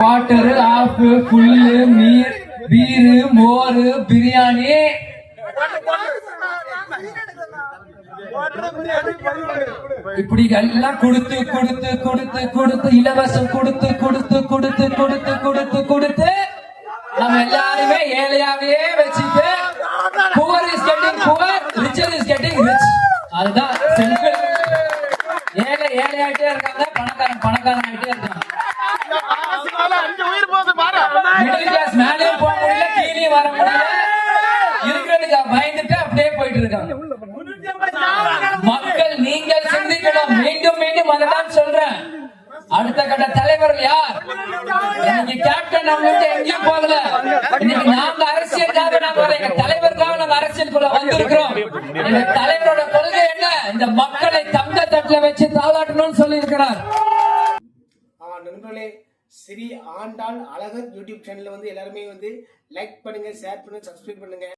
Water of புல்லு நீர் beer மோரு பிரியாணி இப்படி எல்லாம் கொடுத்து கொடுத்து கொடுத்து கொடுத்து இலவசம் கொடுத்து கொடுத்து கொடுத்து கொடுத்து கொடுத்து கொடுத்து நம்ம எல்லாருமே ஏழையாவே வச்சுட்டு poor is getting poor, richer is getting rich. அதுதான் சிம்பிள். ஏழை ஏழையாயிட்டே இருக்காங்க, பணக்காரன் பணக்காரன் ஆயிட்டே இருக்காங்க. மிடில் கிளாஸ் மேலே போக முடியல, கீழே வர முடியல, இருக்கிறதுக்கு பயந்துட்டு அப்படியே போயிட்டு இருக்காங்க. மக்கள் நீங்கள் சிந்திக்கணும். மீண்டும் மீண்டும் அதான் சொல்றேன். அடுத்த கட்ட தலைவர் யார்? இன்னைக்கு கேப்டன் அவங்க எங்கேயும் போகல. இன்னைக்கு நாங்க அரசியலுக்காக நாங்க எங்க தலைவருக்காக நாங்க அரசியலுக்குள்ள வந்திருக்கிறோம். எங்க தலைவரோட கொள்கை என்ன? இந்த மக்களை தங்க தட்டுல வச்சு தாளாட்டணும்னு சொல்லி இருக்கிறார். நண்பர்களே, ஸ்ரீ ஆண்டாள் அழகர் யூடியூப் சேனல்ல எல்லாருமே லைக் பண்ணுங்க, ஷேர் பண்ணுங்க, சப்ஸ்கிரைப் பண்ணுங்க.